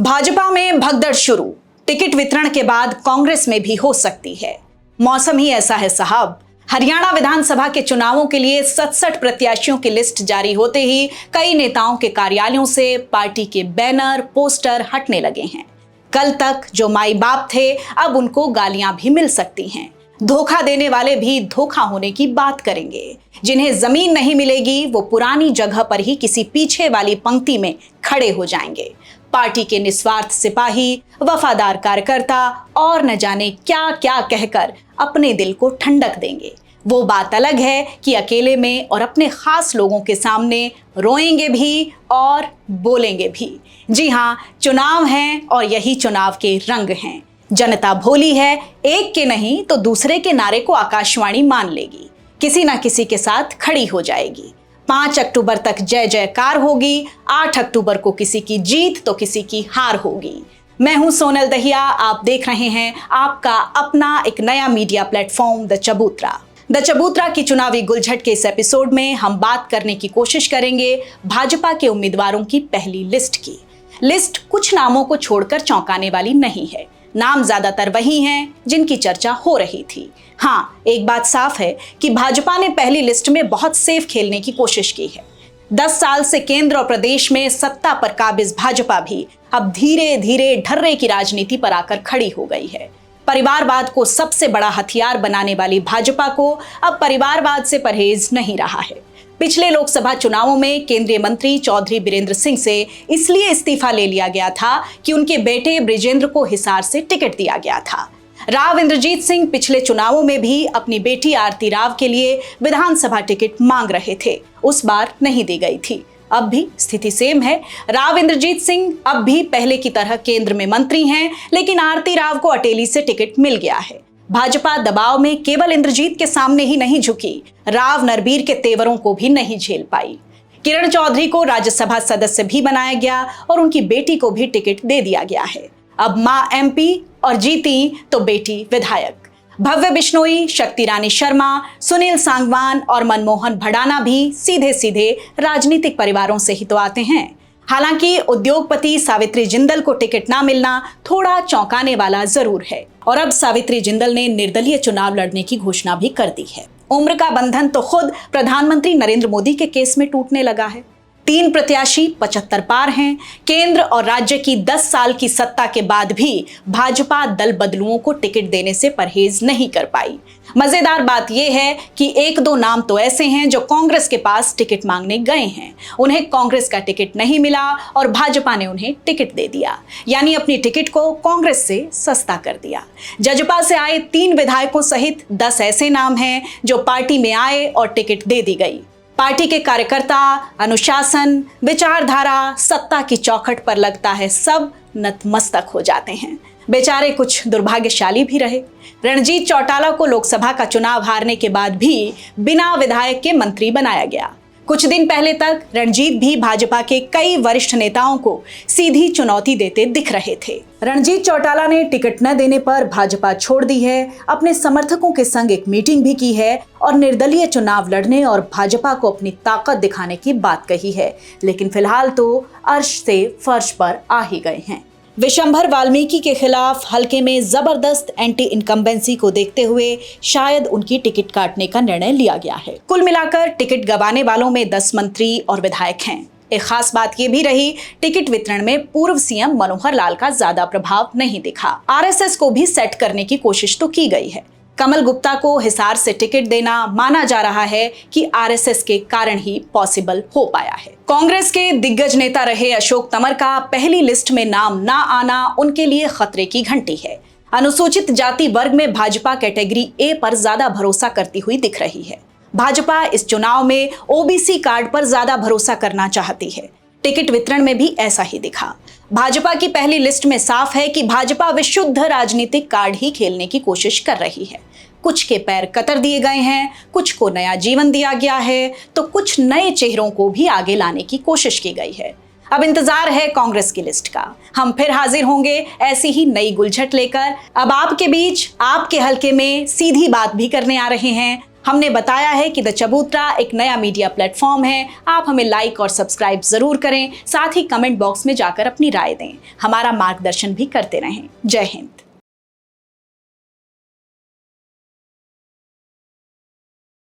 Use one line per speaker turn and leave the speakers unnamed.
भाजपा में भगदड़ शुरू, टिकट वितरण के बाद कांग्रेस में भी हो सकती है। मौसम ही ऐसा है साहब। हरियाणा विधानसभा के चुनावों के लिए 67 प्रत्याशियों की लिस्ट जारी होते ही कई नेताओं के कार्यालयों से पार्टी के बैनर पोस्टर हटने लगे हैं। कल तक जो माई बाप थे, अब उनको गालियां भी मिल सकती हैं। धोखा देने वाले भी धोखा होने की बात करेंगे। जिन्हें जमीन नहीं मिलेगी वो पुरानी जगह पर ही किसी पीछे वाली पंक्ति में खड़े हो जाएंगे। पार्टी के निस्वार्थ सिपाही, वफादार कार्यकर्ता और न जाने क्या क्या कहकर अपने दिल को ठंडक देंगे। वो बात अलग है कि अकेले में और अपने खास लोगों के सामने रोएंगे भी और बोलेंगे भी। जी हाँ, चुनाव हैं और यही चुनाव के रंग हैं। जनता भोली है, एक के नहीं तो दूसरे के नारे को आकाशवाणी मान लेगी, किसी ना किसी के साथ खड़ी हो जाएगी। 5 अक्टूबर तक जय जयकार होगी, 8 अक्टूबर को किसी की जीत तो किसी की हार होगी। मैं हूं सोनल दहिया, आप देख रहे हैं आपका अपना एक नया मीडिया प्लेटफॉर्म द चबूतरा। द चबूतरा की चुनावी गुलझट के इस एपिसोड में हम बात करने की कोशिश करेंगे भाजपा के उम्मीदवारों की पहली लिस्ट की। लिस्ट कुछ नामों को छोड़कर चौंकाने वाली नहीं है। नाम ज्यादातर वही हैं जिनकी चर्चा हो रही थी। हाँ, एक बात साफ है कि भाजपा ने पहली लिस्ट में बहुत सेफ खेलने की कोशिश की है। 10 साल से केंद्र और प्रदेश में सत्ता पर काबिज भाजपा भी अब धीरे धीरे ढर्रे की राजनीति पर आकर खड़ी हो गई है। परिवारवाद को सबसे बड़ा हथियार बनाने वाली भाजपा को अब परिवारवाद से परहेज नहीं रहा है। पिछले लोकसभा चुनावों में केंद्रीय मंत्री चौधरी बीरेंद्र सिंह से इसलिए इस्तीफा ले लिया गया था कि उनके बेटे बृजेंद्र को हिसार से टिकट दिया गया था। राव इंद्रजीत सिंह पिछले चुनावों में भी अपनी बेटी आरती राव के लिए विधानसभा टिकट मांग रहे थे, उस बार नहीं दी गई थी। अब भी स्थिति सेम है। राव इंद्रजीत सिंह अब भी पहले की तरह केंद्र में मंत्री हैं, लेकिन आरती राव को अटेली से टिकट मिल गया है। भाजपा दबाव में केवल इंद्रजीत के सामने ही नहीं झुकी, राव नरबीर के तेवरों को भी नहीं झेल पाई। किरण चौधरी को राज्यसभा सदस्य भी बनाया गया और उनकी बेटी को भी टिकट दे दिया गया है। अब मां एमपी और जीती तो बेटी विधायक। भव्य बिश्नोई, शक्ति रानी शर्मा, सुनील सांगवान और मनमोहन भडाना भी सीधे सीधे राजनीतिक परिवारों से ही तो आते हैं। हालांकि उद्योगपति सावित्री जिंदल को टिकट ना मिलना थोड़ा चौंकाने वाला जरूर है। और अब सावित्री जिंदल ने निर्दलीय चुनाव लड़ने की घोषणा भी कर दी है। उम्र का बंधन तो खुद प्रधानमंत्री नरेंद्र मोदी के केस में टूटने लगा है। 3 प्रत्याशी 75 पार हैं। केंद्र और राज्य की 10 साल की सत्ता के बाद भी भाजपा दल बदलुओं को टिकट देने से परहेज नहीं कर पाई। मजेदार बात यह है कि 1-2 नाम तो ऐसे हैं जो कांग्रेस के पास टिकट मांगने गए हैं, उन्हें कांग्रेस का टिकट नहीं मिला और भाजपा ने उन्हें टिकट दे दिया, यानी अपनी टिकट को कांग्रेस से सस्ता कर दिया। जजपा से आए 3 विधायकों सहित 10 ऐसे नाम हैं जो पार्टी में आए और टिकट दे दी गई। पार्टी के कार्यकर्ता, अनुशासन, विचारधारा, सत्ता की चौखट पर लगता है सब नतमस्तक हो जाते हैं। बेचारे कुछ दुर्भाग्यशाली भी रहे। रणजीत चौटाला को लोकसभा का चुनाव हारने के बाद भी बिना विधायक के मंत्री बनाया गया। कुछ दिन पहले तक रणजीत भी भाजपा के कई वरिष्ठ नेताओं को सीधी चुनौती देते दिख रहे थे। रणजीत चौटाला ने टिकट न देने पर भाजपा छोड़ दी है, अपने समर्थकों के संग एक मीटिंग भी की है और निर्दलीय चुनाव लड़ने और भाजपा को अपनी ताकत दिखाने की बात कही है। लेकिन फिलहाल तो अर्श से फर्श पर आ ही गए हैं। विशंभर वाल्मीकि के खिलाफ हल्के में जबरदस्त एंटी इनकम्बेंसी को देखते हुए शायद उनकी टिकट काटने का निर्णय लिया गया है। कुल मिलाकर टिकट गंवाने वालों में 10 मंत्री और विधायक हैं। एक खास बात यह भी रही, टिकट वितरण में पूर्व सीएम मनोहर लाल का ज्यादा प्रभाव नहीं दिखा। आरएसएस को भी सेट करने की कोशिश तो की गई है। कमल गुप्ता को हिसार से टिकट देना माना जा रहा है कि आरएसएस के कारण ही पॉसिबल हो पाया है। कांग्रेस के दिग्गज नेता रहे अशोक तंवर का पहली लिस्ट में नाम ना आना उनके लिए खतरे की घंटी है। अनुसूचित जाति वर्ग में भाजपा कैटेगरी ए पर ज्यादा भरोसा करती हुई दिख रही है। भाजपा इस चुनाव में ओबीसी कार्ड पर ज्यादा भरोसा करना चाहती है। टिकट वितरण में भी ऐसा ही दिखा। भाजपा की पहली लिस्ट में साफ है कि भाजपा विशुद्ध राजनीतिक कार्ड ही खेलने की कोशिश कर रही है। कुछ के पैर कतर दिए गए हैं, कुछ को नया जीवन दिया गया है, तो कुछ नए चेहरों को भी आगे लाने की कोशिश की गई है। अब इंतजार है कांग्रेस की लिस्ट का। हम फिर हाजिर होंगे ऐसी ही नई गुलझट लेकर। अब आपके बीच, आपके हलके में सीधी बात भी करने आ रहे हैं हमने बताया है कि द चबूतरा एक नया मीडिया प्लेटफॉर्म है। आप हमें लाइक और सब्सक्राइब जरूर करें, साथ ही कमेंट बॉक्स में जाकर अपनी राय दें, हमारा मार्गदर्शन भी करते रहें। जय हिंद।